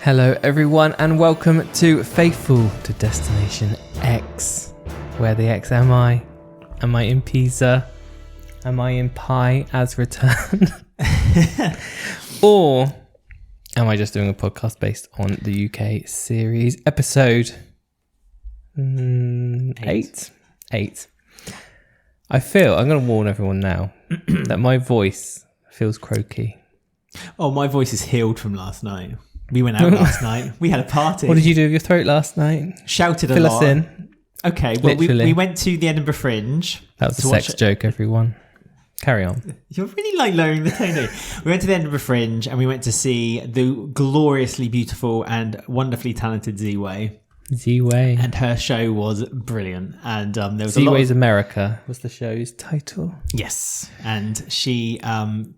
Hello everyone and welcome to Faithful to Destination X. Where the X am I? Am I in Pisa? Am I in Pi as returned? Or am I just doing a podcast based on the UK series episode 8? I'm going to warn everyone now that my voice feels croaky. Oh, my voice is healed from last night. We went out last night. We had a party. What did you do with your throat last night? Shouted a Fill lot. us in. Okay, well, we went to the Edinburgh Fringe. That was a sex joke, everyone. Carry on. You're really like lowering the tone. We went to the Edinburgh Fringe and we went to see the gloriously beautiful and wonderfully talented Z-Way. Z-Way. And her show was brilliant. And there was Z-Way's America was the show's title. Yes. And she,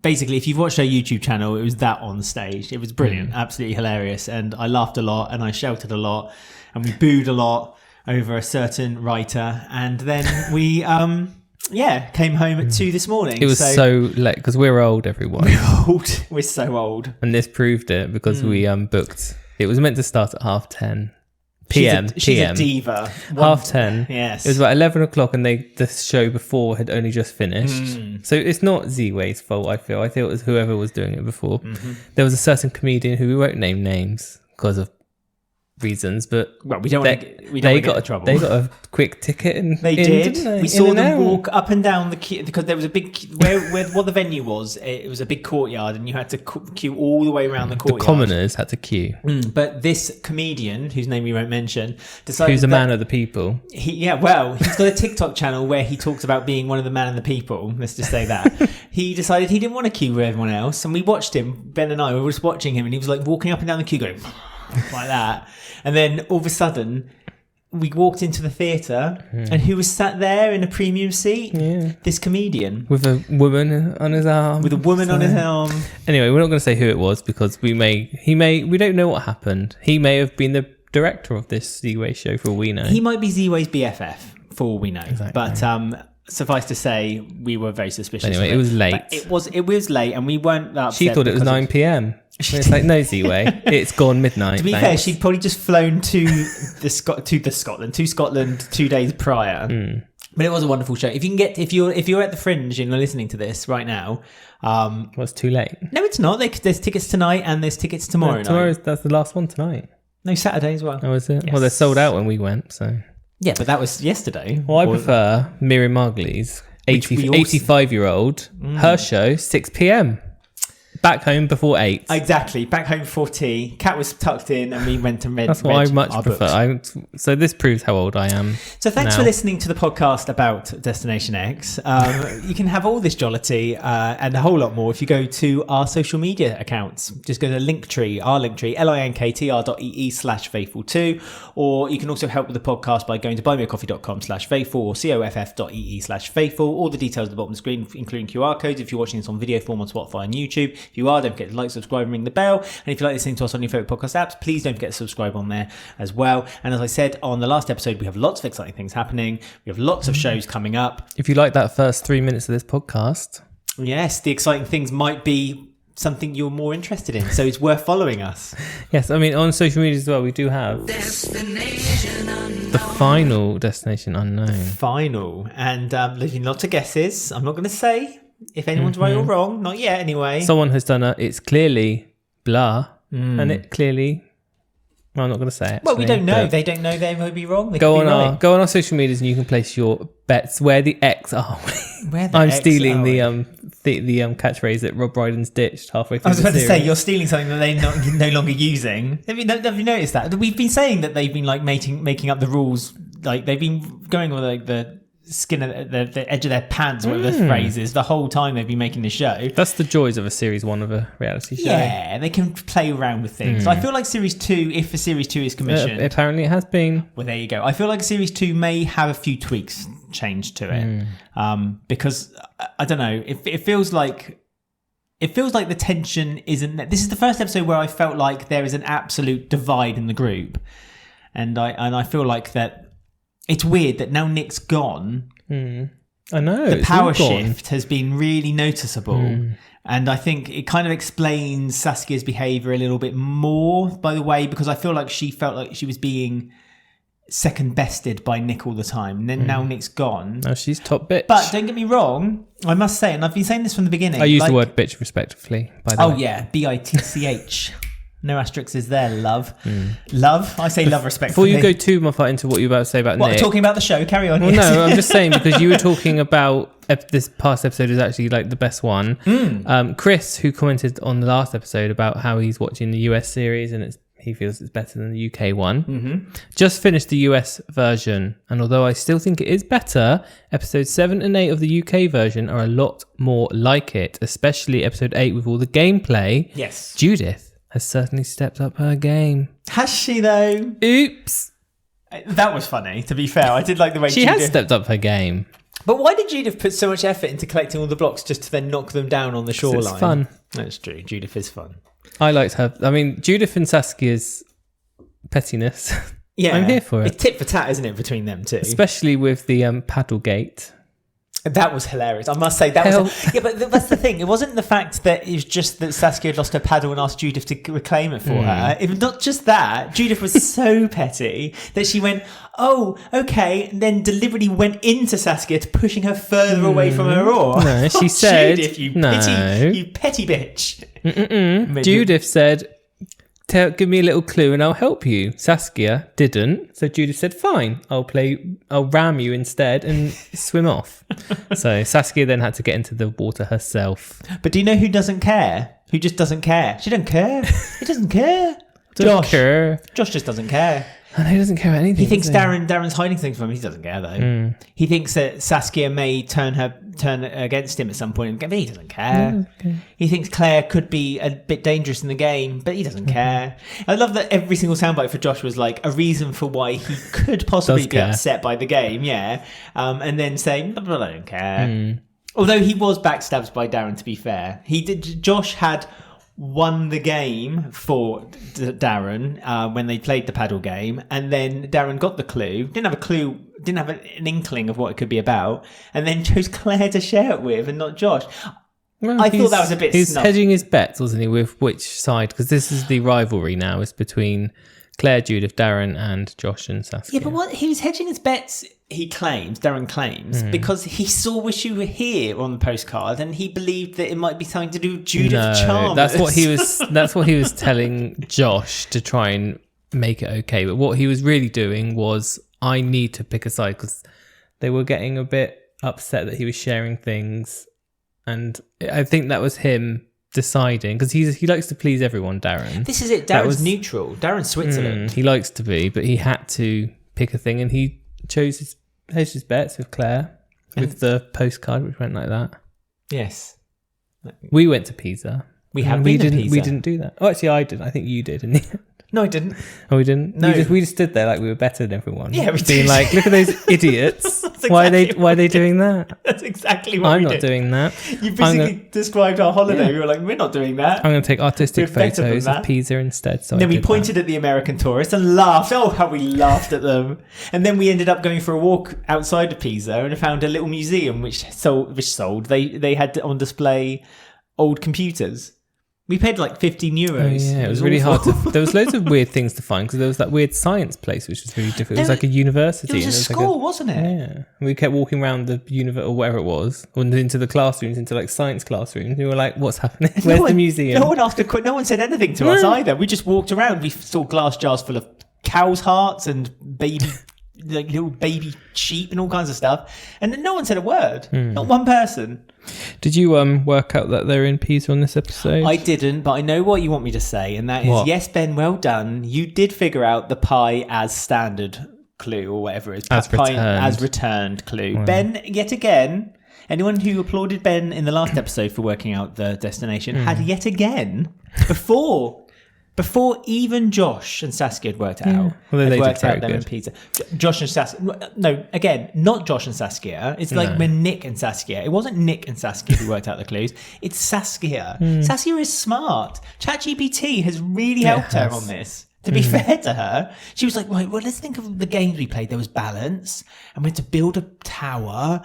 basically, if you've watched her YouTube channel, it was that on stage. It was brilliant. Absolutely hilarious. And I laughed a lot and I shouted a lot and we booed a lot over a certain writer. And then we, came home at 2 this morning. It was so late because we're old, everyone. We're old. We're so old. And this proved it because we booked. It was meant to start at 10:30 p.m. She's a diva. 10:30. Yes. It was about 11 o'clock and the show before had only just finished. So it's not Z-Way's fault, I feel. I feel it was whoever was doing it before. There was a certain comedian who we won't name names because of reasons, but well, we don't want to get into trouble. They got a quick ticket and they did. We saw them walk up and down the queue because there was a big where what the venue was. It was a big courtyard, and you had to queue all the way around the courtyard. The commoners had to queue. But this comedian, whose name we won't mention, decided who's a man of the people. He's got a TikTok channel where he talks about being one of the man of the people. Let's just say that. He decided he didn't want to queue with everyone else, and we watched him. Ben and I were just watching him, and he was like walking up and down the queue, going like that. And then all of a sudden, we walked into the theatre, and who was sat there in a premium seat? Yeah. This comedian. With a woman on his arm. On his arm. Anyway, we're not going to say who it was because we don't know what happened. He may have been the director of this Z-Way show for all we know. He might be Z-Way's BFF for all we know. Exactly. But suffice to say, we were very suspicious. Anyway, it was late. But it was late, and we weren't that upset. She thought it was 9 p.m. It's like, no, Z-Way. It's gone midnight. To be fair, she'd probably just flown to Scotland 2 days prior. But it was a wonderful show. If you're at the Fringe and you're listening to this right now, well, it's too late. No, it's not. There's tickets tonight and there's tickets tomorrow. That's the last one tonight. No, Saturday as well. Oh, is it? Yes. Well, they're sold out when we went, so. Yeah, but that was yesterday. Well, I prefer Miriam Margolyes, 85-year-old. Her show, 6 p.m. Back home before 8. Exactly. Back home before tea. Cat was tucked in and we went and read. That's what I much prefer. So this proves how old I am. So thanks for listening to the podcast about Destination X. You can have all this jollity and a whole lot more if you go to our social media accounts. Just go to Linktree, our Linktree, linktr.ee/faithful2. Or you can also help with the podcast by going to buymeacoffee.com/faithful or coff.ee/faithful. All the details at the bottom of the screen, including QR codes if you're watching this on video form on Spotify and YouTube. If you are, don't forget to like, subscribe, and ring the bell. And if you like listening to us on your favourite podcast apps, please don't forget to subscribe on there as well. And as I said on the last episode, we have lots of exciting things happening. We have lots of shows coming up. If you like that first 3 minutes of this podcast. Yes, the exciting things might be something you're more interested in. So it's worth following us. Yes, I mean, on social media as well, we do have the final Destination Unknown. Final. And leaving lots of guesses. I'm not going to say if anyone's right or wrong, not yet anyway. Someone has done it's clearly blah, and it clearly. Well, I'm not going to say it. Well, we don't know. They don't know. They may be wrong. They go on our social medias, and you can place your bets where the X are. I'm stealing the catchphrase that Rob Brydon's ditched halfway through. I was about to say you're stealing something that they're no longer using. Have you noticed that? We've been saying that they've been like making up the rules. Like they've been going with like the skin of the edge of their pants, whatever the phrase is, the whole time they've been making the show. That's the joys of a series 1 of a reality show. Yeah, they can play around with things. I feel like series 2, if a series 2 is commissioned, apparently it has been. Well, there you go. I feel like series 2 may have a few tweaks changed to it, because I don't know. It feels like the tension isn't there. This is the first episode where I felt like there is an absolute divide in the group, and I feel like that. It's weird that now Nick's gone. I know. The power shift has been really noticeable. And I think it kind of explains Saskia's behaviour a little bit more, by the way, because I feel like she felt like she was being second bested by Nick all the time. And then now Nick's gone. Oh, she's top bitch. But don't get me wrong, I must say, and I've been saying this from the beginning. I use the word bitch respectively, by the way. Oh, yeah, BITCH. No asterisks is there, love. Love? I say love respectfully. Before you go too much into what you're about to say about What, Nick. talking about the show? Carry on. Well, no, I'm just saying, because you were talking about this past episode is actually like the best one. Chris, who commented on the last episode about how he's watching the US series and he feels it's better than the UK one, just finished the US version. And although I still think it is better, episodes 7 and 8 of the UK version are a lot more like it, especially episode 8 with all the gameplay. Yes. Judith has certainly stepped up her game. Has she, though? Oops. That was funny, to be fair. I did like the way She Judith... has stepped up her game. But why did Judith put so much effort into collecting all the blocks just to then knock them down on the shoreline? It's fun. That's true. Judith is fun. I liked her. I mean, Judith and Saskia's pettiness. Yeah. I'm here for it. It's tit for tat, isn't it, between them two? Especially with the Paddlegate. That was hilarious. I must say that was. Yeah, but that's the thing. It wasn't the fact that it was just that Saskia had lost her paddle and asked Judith to reclaim it for her. If not just that, Judith was so petty that she went, "Oh, okay," and then deliberately went into Saskia, pushing her further away from her oar. No, she said, Judith, you petty bitch. Judith said, give me a little clue and I'll help you. Saskia didn't. So Judith said, fine, I'll ram you instead and swim off. So Saskia then had to get into the water herself. But do you know who doesn't care? Who just doesn't care? She doesn't care. He doesn't care. Doesn't care. Josh just doesn't care. And he doesn't care about anything. He thinks Darren's hiding things from him. He doesn't care though. He thinks that Saskia may turn against him at some point, but he doesn't care. He thinks Claire could be a bit dangerous in the game, but he doesn't care. I love that every single soundbite for Josh was like a reason for why he could possibly be upset by the game. Yeah, and then saying, "But I don't care." Although he was backstabbed by Darren, to be fair, Josh had won the game for Darren when they played the paddle game, and then Darren got the clue, didn't have an inkling of what it could be about, and then chose Claire to share it with and not Josh. Well, I thought that was a bit He's snub. hedging his bets, wasn't he, with which side? Because this is the rivalry now. It's between Claire, Judith, Darren, and Josh and Saskia. Yeah, but what he was hedging his bets, Darren claims, because he saw Wish You Were Here on the postcard, and he believed that it might be something to do with Judith Chalmers. That's what he was telling Josh to try and make it okay. But what he was really doing was, I need to pick a side, because they were getting a bit upset that he was sharing things, and I think that was him deciding, because he likes to please everyone, Darren. This is it. Darren's neutral. Darren's Switzerland. He likes to be, but he had to pick a thing, and he chose his bets with Claire, with the postcard, which went like that. Yes. We went to Pisa. We didn't. We didn't do that. Oh, actually, I did. I think you did. In the end. No, I didn't. Oh, we didn't. No, we just stood there like we were better than everyone. Yeah, we being did. like, look at those idiots. Why are they doing that? That's exactly what I'm we not did. doing that. You basically described our holiday. Yeah. We were like, we're not doing that. I'm going to take artistic We're better than photos that. of Pisa instead. So Then we pointed at the American tourists and laughed. Oh, how we laughed at them. And then we ended up going for a walk outside of Pisa and found a little museum which sold. They had on display old computers. We paid like €15. Oh, yeah, it was really hard to. There was loads of weird things to find, because there was that weird science place which was really difficult. It was like a university. It was a school, wasn't it? Yeah, and we kept walking around the or whatever it was, or into the classrooms, into like science classrooms. And we were like, "What's happening? Where's the museum?" No one said anything to us either. We just walked around. We saw glass jars full of cows' hearts and like little baby sheep and all kinds of stuff, and then no one said a word. Not one person. Did you work out that they're in Pisa on this episode? I didn't, but I know what you want me to say, and that is, What? yes, Ben, well done. You did figure out the pie as standard clue, or whatever it is. As Pie returned. as returned clue. Ben, yet again, anyone who applauded Ben in the last episode for working out the destination had yet again, before even Josh and Saskia had worked it out. Well, they had did worked very out them good. and Peter. Josh and Saskia. No, again, not Josh and Saskia. It's like when Nick and Saskia. It wasn't Nick and Saskia who worked out the clues. It's Saskia. Saskia is smart. ChatGPT has really helped her on this. To be fair to her, she was like, right, well, let's think of the games we played. There was balance, and we had to build a tower.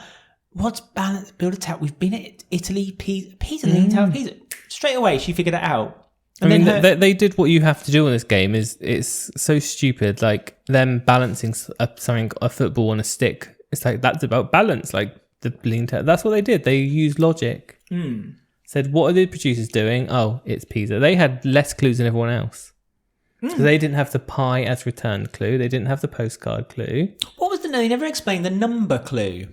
What's balance? Build a tower. We've been at Italy, Pisa, Leaning Tower of Pisa. Straight away, she figured it out. And I mean, they did what you have to do on this game. It's so stupid. Like them balancing a football on a stick. It's like that's about balance. Like the Leaning Tower. That's what they did. They used logic. Said, what are the producers doing? Oh, it's Pisa. They had less clues than everyone else. So they didn't have the pie as return clue. They didn't have the postcard clue. What was they never explained the number clue.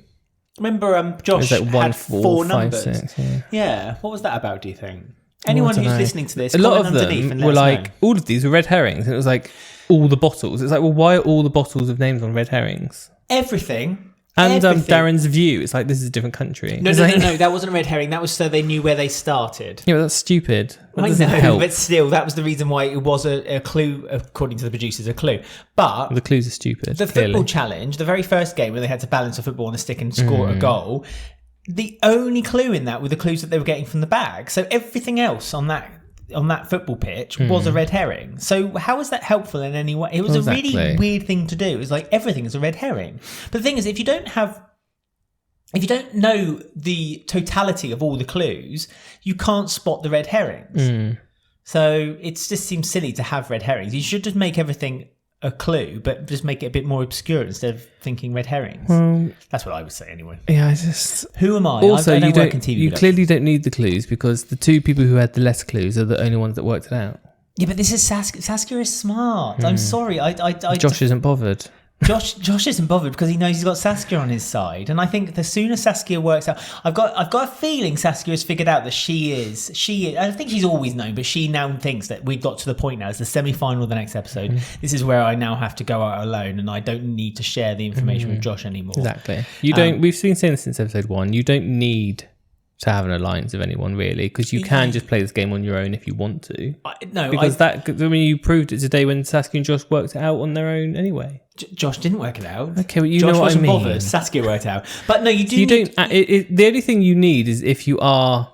Remember, Josh it was like 1, had 4, 4 5, numbers. 6, yeah. What was that about, do you think? Anyone who's listening to this, a lot of underneath them and were let us like, know. all of these were red herrings. And it was like, all the bottles. It's like, well, why are all the bottles of names on red herrings? Everything. And Darren's view. It's like, this is a different country. No, that wasn't a red herring. That was so they knew where they started. Yeah, but that's stupid. That I doesn't know, help. but still, that was the reason why it was a clue, according to the producers, a clue. But The clues are stupid. the clearly. football challenge, the very first game where they had to balance a football on a stick and score a goal, the only clue in that were the clues that they were getting from the bag. So everything else on that football pitch was a red herring. So how was that helpful in any way? It was a really weird thing to do. It was like everything is a red herring. But the thing is, if you don't know the totality of all the clues, you can't spot the red herrings. So it just seems silly to have red herrings. You should just make everything a clue, but just make it a bit more obscure instead of thinking red herrings. That's what I would say anyway. Yeah, it's just... Who am I? Also, I don't work in TV. You clearly don't need the clues because the 2 people who had the less clues are the only ones that worked it out. Yeah, but this is Saskia. Saskia is smart. I'm sorry. Josh isn't bothered. Josh isn't bothered because he knows he's got Saskia on his side, and I think the sooner Saskia works out, I've got a feeling Saskia has figured out that she is. I think she's always known, but she now thinks that we've got to the point now. It's the semi-final of the next episode. This is where I now have to go out alone, and I don't need to share the information with Josh anymore. Exactly. You don't. We've been saying this since episode 1. You don't need to have an alliance with anyone really, because you can just play this game on your own if you want to. You proved it today when Saskia and Josh worked it out on their own anyway. Josh didn't work it out. Okay, well, Josh know what I mean. Bothered. Saskia worked it out, but no, you do. The only thing you need is if you are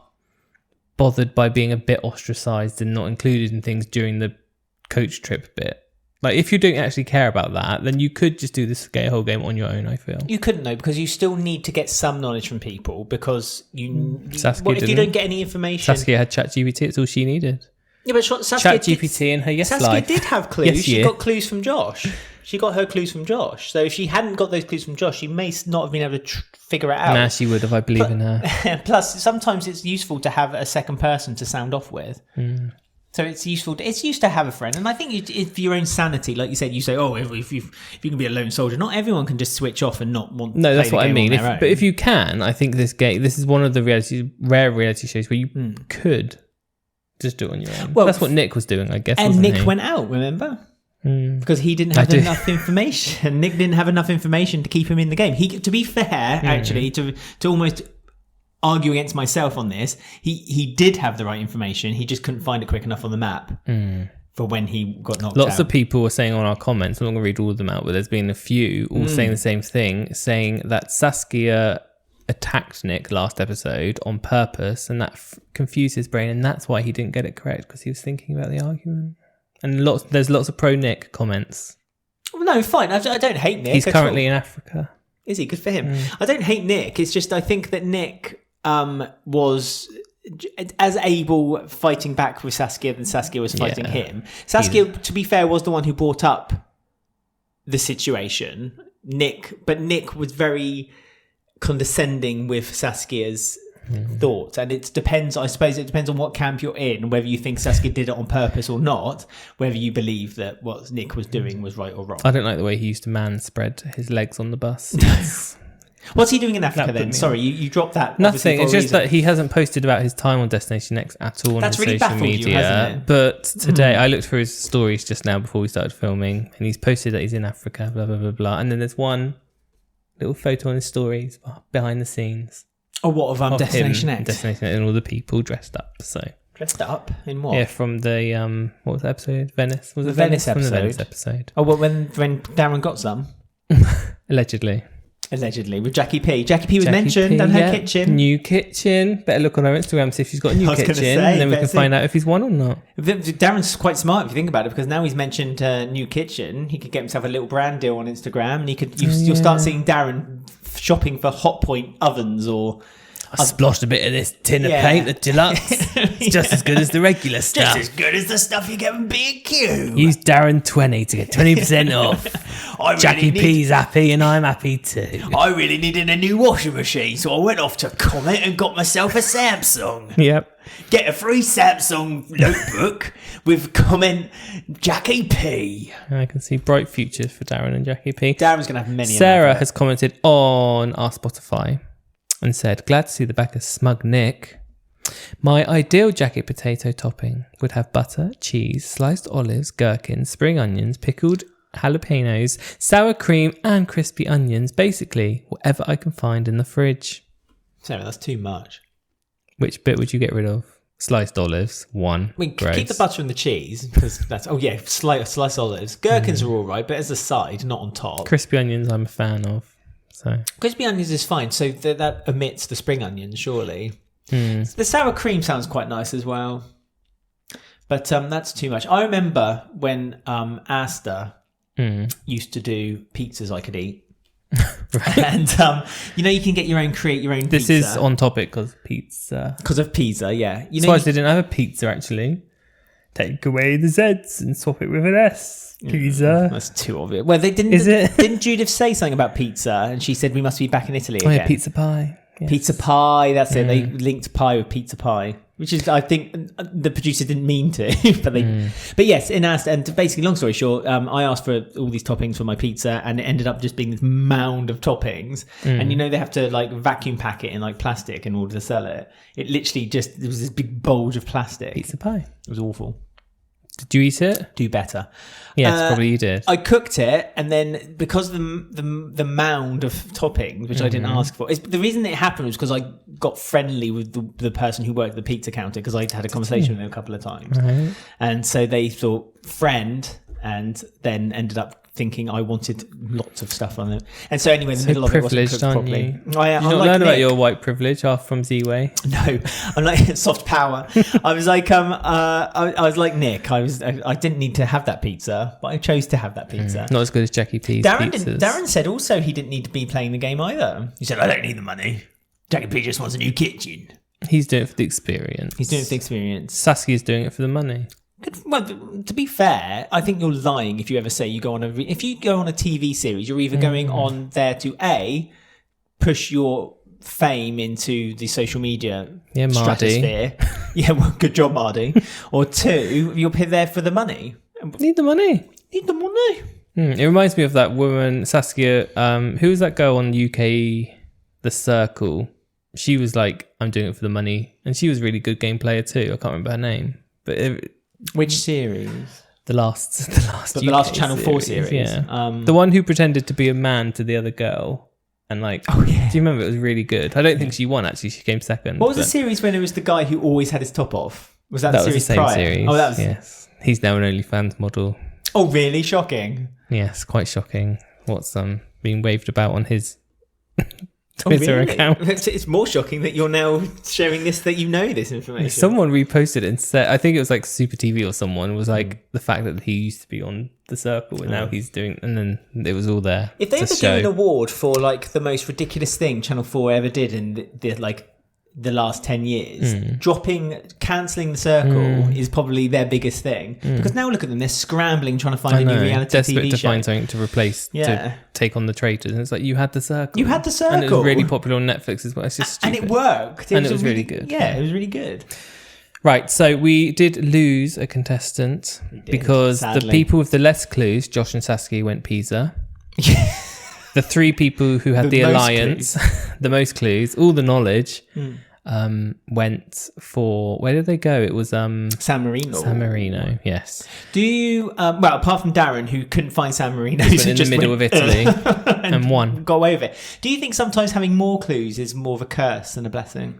bothered by being a bit ostracized and not included in things during the coach trip bit. Like, if you don't actually care about that, then you could just do this whole game on your own, I feel. You couldn't, though, because you still need to get some knowledge from people, because if you don't get any information... Saskia had ChatGPT, it's all she needed. Yeah, but ChatGPT and her Saskia life. did have clues. Yes, she got clues from Josh. She got her clues from Josh. So if she hadn't got those clues from Josh, she may not have been able to figure it out. Nah, she would have, I believe in her. Plus, sometimes it's useful to have a second person to sound off with. So it's useful. It's used to have a friend, and I think for your own sanity, like you said, you say, "Oh, if you can be a lone soldier." Not everyone can just switch off and not want. No, that's to play what I mean. But if you can, I think this is one of the rare reality shows where you could just do it on your own. Well, that's what Nick was doing, I guess. And Nick went out, remember? Because he didn't have enough information. Nick didn't have enough information to keep him in the game. To be fair, actually, to almost argue against myself on this, he did have the right information. He just couldn't find it quick enough on the map for when he got knocked out. Lots of people were saying on our comments, I'm not going to read all of them out, but there's been a few all saying the same thing, saying that Saskia attacked Nick last episode on purpose, and that confused his brain, and that's why he didn't get it correct, because he was thinking about the argument. And there's lots of pro Nick comments. Well, no, fine. I don't hate Nick. He's currently in Africa. Is he? Good for him. I don't hate Nick. It's just I think that Nick was as able fighting back with Saskia than Saskia was fighting him. Saskia, to be fair, was the one who brought up the situation. Nick was very condescending with Saskia's thoughts, and I suppose it depends on what camp you're in, whether you think Saskia did it on purpose or not, whether you believe that what Nick was doing was right or wrong. I don't like the way he used to spread his legs on the bus. What's he doing in Africa then? Sorry, you dropped that. Nothing. It's just that he hasn't posted about his time on Destination X at all on his really social media. You, hasn't it? But today, I looked through his stories just now before we started filming, and he's posted that he's in Africa, blah, blah, blah, blah. And then there's one little photo on his stories behind the scenes. Oh, what, of Destination X? Destination X, and all the people dressed up, so... Dressed up? In what? Yeah, from the, what was the episode? Venice? Was it Venice episode? From the Venice episode. Oh, well, when Darren got some? Allegedly, with Jackie P. Jackie P was mentioned and her kitchen. New kitchen. Better look on her Instagram, see if she's got a new kitchen, and then we can find out if he's won or not. Darren's quite smart if you think about it, because now he's mentioned new kitchen. He could get himself a little brand deal on Instagram, and you'll start seeing Darren shopping for Hotpoint ovens or... I splashed a bit of this tin of paint, the deluxe. It's just as good as the regular stuff. Just as good as the stuff you get from B&Q. Use Darren 20 to get 20% off. Jackie P's happy and I'm happy too. I really needed a new washing machine, so I went off to Comet and got myself a Samsung. Yep. Get a free Samsung notebook with comment Jackie P. I can see bright futures for Darren and Jackie P. Darren's going to have many. Sarah has commented on our Spotify and said, glad to see the back of Smug Nick. My ideal jacket potato topping would have butter, cheese, sliced olives, gherkins, spring onions, pickled jalapenos, sour cream and crispy onions. Basically, whatever I can find in the fridge. Sarah, that's too much. Which bit would you get rid of? Sliced olives, one. I mean, Gross. keep the butter and the cheese because that's... Oh, yeah, sliced olives. Gherkins are all right, but as a side, not on top. Crispy onions I'm a fan of. So crispy onions is fine, so that omits the spring onions, surely. The sour cream sounds quite nice as well, but that's too much. I remember when Asta used to do pizzas I could eat, and you can get create your own pizza. This is on topic because pizza. Because of pizza, yeah. Surprised they didn't have a pizza actually. Take away the Z's and swap it with an S. Pizza. That's too obvious. Well, they didn't. Is it? Didn't Judith say something about pizza? And she said we must be back in Italy again. Oh yeah, pizza pie. Yes. Pizza pie. That's it. They linked pie with pizza pie, which is, I think, the producer didn't mean to, but they. But yes, and basically, long story short, I asked for all these toppings for my pizza, and it ended up just being this mound of toppings. And they have to vacuum pack it in plastic in order to sell it. It literally there was this big bulge of plastic. Pizza pie. It was awful. Did you eat it? Do better. Yes, probably you did. I cooked it, and then because the mound of toppings, which I didn't ask for, the reason it happened was because I got friendly with the person who worked at the pizza counter because I had a conversation with him a couple of times, and so they thought friend, and then ended up thinking I wanted lots of stuff on it. And so anyway, the middle of it wasn't cooked properly. Did you not learn about your white privilege from Z-Way? No, I'm like soft power. I was like, I was like Nick. I didn't need to have that pizza, but I chose to have that pizza. Not as good as Jackie P's pizzas. Darren said also he didn't need to be playing the game either. He said, I don't need the money. Jackie P just wants a new kitchen. He's doing it for the experience. Saskia's doing it for the money. Well, to be fair, I think you're lying if you ever say you go on if you go on a TV series, you're either going on there to A, push your fame into the social media stratosphere. Yeah, well, good job, Mardy. Or two, you're there for the money. Need the money. It reminds me of that woman, Saskia. Who was that girl on UK The Circle? She was like, I'm doing it for the money. And she was a really good game player too. I can't remember her name. But which series? The last Channel 4 series. Yeah. The one who pretended to be a man to the other girl. And do you remember? It was really good. I don't think she won, actually. She came second. What was the series when it was the guy who always had his top off? Was that the series was the same prior? Series. Oh, that was... Yes. He's now an OnlyFans model. Oh, really? Shocking. Yes, quite shocking. What's being waved about on his Twitter account. It's more shocking that you're now sharing this, that you know this information. Someone reposted it and said, I think it was Super TV or someone, was the fact that he used to be on The Circle and now he's doing, and then it was all there. If they ever do an award for the most ridiculous thing Channel 4 ever did in the last 10 years, cancelling The Circle is probably their biggest thing. Because now look at them, they're scrambling trying to find a new reality desperate TV to show. Find something to replace, to take on the traitors. And it's you had The Circle. You had The Circle. And it was really popular on Netflix as well. It's just stupid. And it worked. It was really good. Yeah, it was really good. Right, so we did lose a contestant because sadly, the people with the less clues, Josh and Saskia, went pizza. The three people who had the alliance, the most clues, all the knowledge, went for... Where did they go? It was... San Marino. San Marino, yes. Do you... well, apart from Darren, who couldn't find San Marino... Just went in the middle of Italy and won. Got away with it. Do you think sometimes having more clues is more of a curse than a blessing?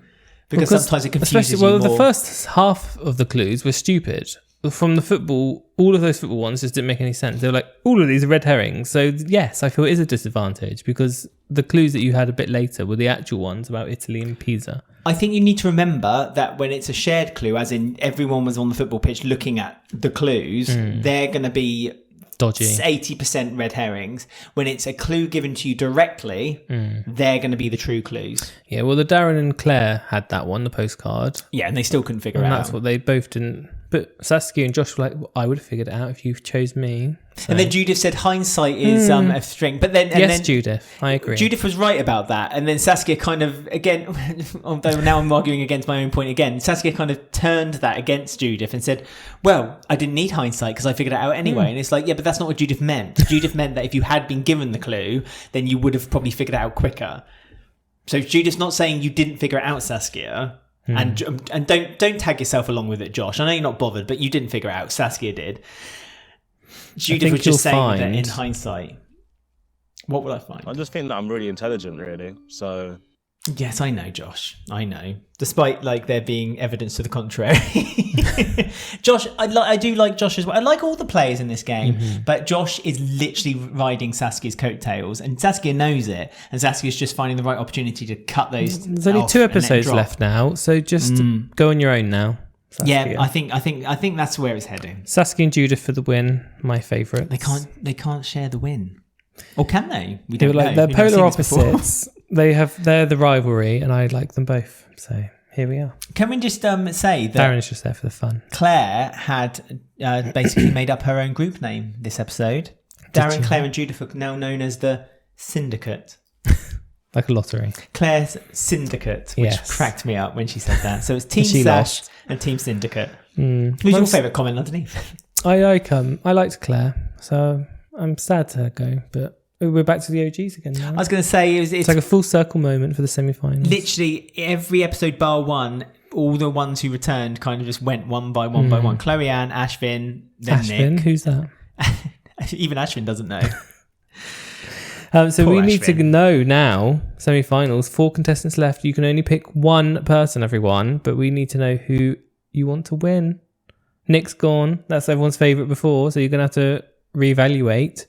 Because sometimes it confuses you more. The first half of the clues were stupid. From the football, all of those football ones just didn't make any sense. They were all of these are red herrings. So yes, I feel it is a disadvantage because the clues that you had a bit later were the actual ones about Italy and Pisa. I think you need to remember that when it's a shared clue, as in everyone was on the football pitch looking at the clues, they're going to be dodgy. 80% red herrings. When it's a clue given to you directly, they're going to be the true clues. Yeah, well, the Darren and Claire had that one, the postcard. Yeah, and they still couldn't figure it And out. that's what they both didn't. But Saskia and Josh were like, well, I would have figured it out if you chose me. So. And then Judith said hindsight is a string. But then, yes, Judith, I agree. Judith was right about that. And then Saskia kind of, again, although now I'm arguing against my own point again, Saskia kind of turned that against Judith and said, well, I didn't need hindsight because I figured it out anyway. And it's like, yeah, but that's not what Judith meant. Judith meant that if you had been given the clue, then you would have probably figured it out quicker. So Judith's not saying you didn't figure it out, Saskia. And don't tag yourself along with it, Josh. I know you're not bothered, but you didn't figure it out. Saskia did. Judith was just saying that in hindsight. What will I find? I just think that I'm really intelligent, really. So yes, I know, Josh. I know. Despite like there being evidence to the contrary. Josh, I do like Josh as well. I like all the players in this game, but Josh is literally riding Saskia's coattails, and Saskia knows it, and Saskia's just finding the right opportunity to cut those. There's only 2 episodes left now, so just go on your own now. Saskia. Yeah, I think that's where it's heading. Saskia and Judith for the win, my favourite. They can't share the win. Or can they? We They don't were like know. they're We've never polar seen this before. opposites. They're the rivalry, and I like them both. So here we are. Can we just say that Darren's just there for the fun. Claire had basically made up her own group name this episode. Darren, Claire, and Judith are now known as the Syndicate. Like a lottery. Claire's Syndicate, which cracked me up when she said that. So it's Team She Sash lost. and Team Syndicate. Who's your favourite comment underneath? I liked Claire, so I'm sad to go, but we're back to the OGs again now. I was going to say It's like a full circle moment for the semi-finals. literally every episode bar one, all the ones who returned kind of just went one by one by one. Chloe Ann, Ashvin, then Ashvin, Nick. who's that? Even Ashvin doesn't know. So Poor we need to Ashvin. know now, semi-finals, 4 contestants left. You can only pick one person, everyone, but we need to know who you want to win. Nick's gone. That's everyone's favourite before, so you're going to have to reevaluate.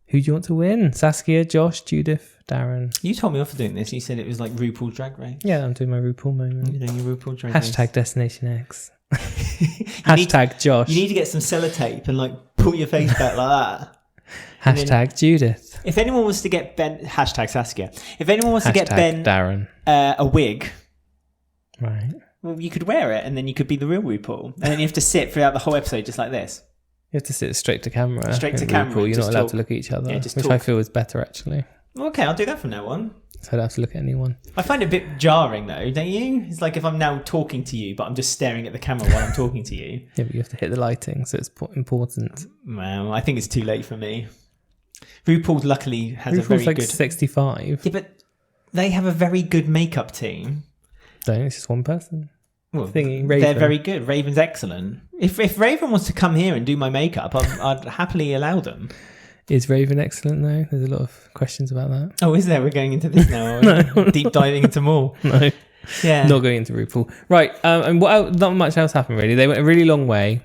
Who do you want to win? Saskia, Josh, Judith, Darren. You told me off for doing this. You said it was like RuPaul's Drag Race. Yeah, I'm doing my RuPaul moment. You're doing your RuPaul Drag Race. Hashtag Destination X. Hashtag Josh. You need to get some sellotape and like pull your face back like that. Hashtag Judith. If anyone was to get Ben, hashtag Saskia. If anyone was to get Hashtag Ben Darren. A wig, Right. well, you could wear it and then you could be the real RuPaul. And then you have to sit throughout the whole episode just like this. You have to sit straight to camera. Straight to in camera, RuPaul. You're just not allowed talk. to look at each other, Yeah, which just I talk. feel is better, actually. Okay, I'll do that from now on. So I don't have to look at anyone. I find it a bit jarring though, don't you? It's like if I'm now talking to you, but I'm just staring at the camera while I'm talking to you. Yeah, but you have to hit the lighting, so it's important. Well, I think it's too late for me. RuPaul luckily has a RuPaul's very like good... 65. Yeah, but they have a very good makeup team. Don't, it's just one person. Well, Thingy, they're Raven. very good. Raven's excellent. If Raven wants to come here and do my makeup, I'd happily allow them. Is Raven excellent, though? There's a lot of questions about that. Oh, is there? We're going into this now. No. Deep diving into more. No, Yeah. not going into RuPaul. Right, and what else, not much else happened, really. They went a really long way.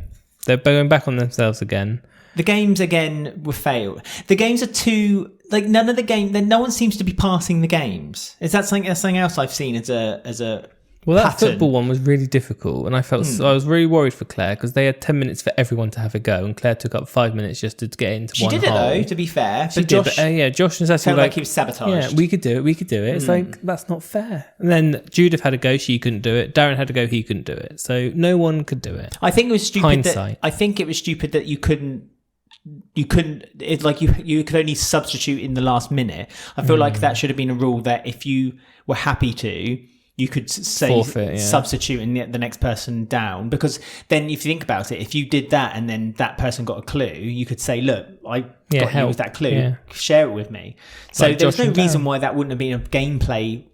They're going back on themselves again. The games again were failed. The games are too like none of the game. Then no one seems to be passing the games. Is that something else I've seen as a Well, that pattern? football one was really difficult, and I was really worried for Claire because they had 10 minutes for everyone to have a go, and Claire took up 5 minutes just to get into She one did it hole. though, to be fair. She But did, Josh but Josh and Saskia felt were like he was sabotaged. yeah, we could do it. It's like, that's not fair. And then Judith had a go, she couldn't do it. Darren had a go, he couldn't do it. So no one could do it. I think it was stupid. Hindsight. I think it was stupid that you couldn't. It's like you could only substitute in the last minute. I feel like that should have been a rule that if you were happy to, you could say Forfeit, yeah. substitute and get the next person down. Because then, if you think about it, if you did that and then that person got a clue, you could say, "Look, I got you help. with that clue. Yeah. Share it with me." So Like there was Josh no and reason Darren. why that wouldn't have been a gameplay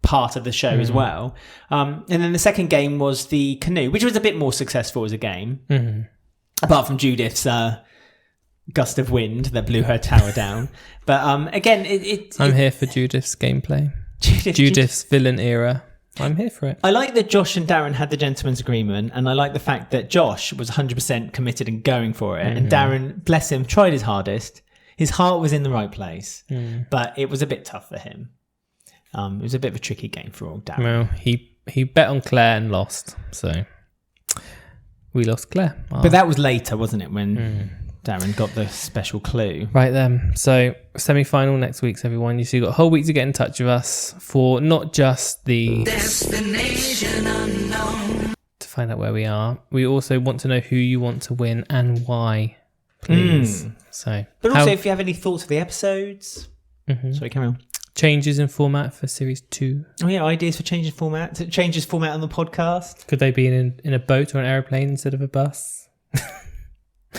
part of the show as well. And then the second game was the canoe, which was a bit more successful as a game, apart from Judith's gust of wind that blew her tower down. But again, I'm here for Judith's gameplay. Judith's villain era. I'm here for it. I like that Josh and Darren had the gentleman's agreement, and I like the fact that Josh was 100% committed and going for it, and Darren, bless him, tried his hardest. His heart was in the right place, but it was a bit tough for him. It was a bit of a tricky game for all Darren. Well, he bet on Claire and lost, so we lost Claire. But that was later, wasn't it? When Darren got the special clue. Right then. So semi-final next week's everyone. You got a whole week to get in touch with us for not just the destination unknown to find out where we are. We also want to know who you want to win and why, please. So, but also if you have any thoughts of the episodes, sorry, carry on. Changes in format for series 2. Oh yeah, ideas for changes format on the podcast. Could they be in a boat or an aeroplane instead of a bus?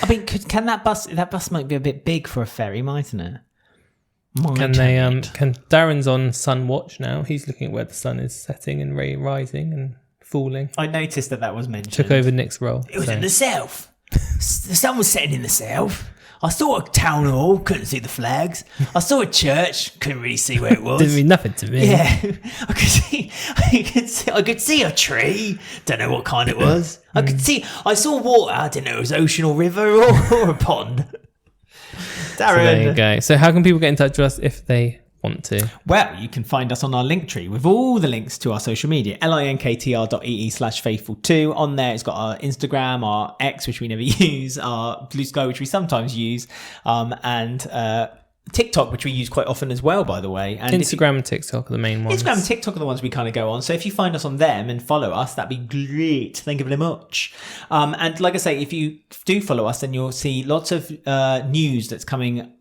I mean, can that bus might be a bit big for a ferry, mightn't it? Can Darren's on sun watch now? He's looking at where the sun is setting and rising and falling. I noticed that was mentioned. Took over Nick's role. It was in the south. The sun was setting in the south. I saw a town hall, couldn't see the flags. I saw a church, couldn't really see where it was. Didn't mean nothing to me. Yeah, I could see a tree. Don't know what kind it was. I saw water. I didn't know it was ocean or river or a pond. Darren. So there you go. So how can people get in touch with us if they want to? Well, you can find us on our link tree with all the links to our social media, linktr.ee/faithful2. On there, it's got our Instagram, our X, which we never use, our Blue Sky, which we sometimes use, and TikTok, which we use quite often as well, by the way. And Instagram and TikTok are the main ones. Instagram and TikTok are the ones we kind of go on. So if you find us on them and follow us, that'd be great. Thank you very much. And like I say, if you do follow us, then you'll see lots of news that's coming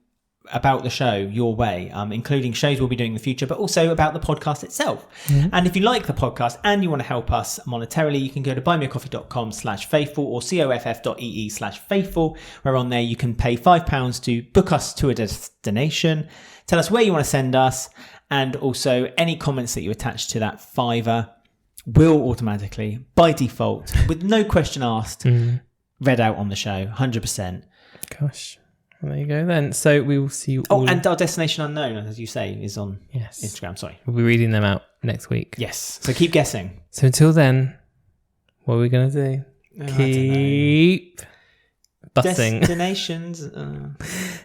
about the show your way, including shows we'll be doing in the future, but also about the podcast itself. And if you like the podcast and you want to help us monetarily, you can go to buymeacoffee.com/faithful or coff.ee/faithful, where on there you can pay £5 to book us to a destination, tell us where you want to send us, and also any comments that you attach to that $5 will automatically, by default, with no question asked, read out on the show, 100%. Gosh. Well, there you go then. So we will see you all. Oh, and our Destination Unknown, as you say, is on Instagram. Sorry. We'll be reading them out next week. Yes. So keep guessing. So until then, what are we going to do? Keep bussing. Destinations.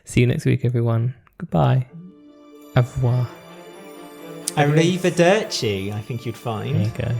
See you next week, everyone. Goodbye. Au revoir. Arrivederci, I think you'd find. There you go.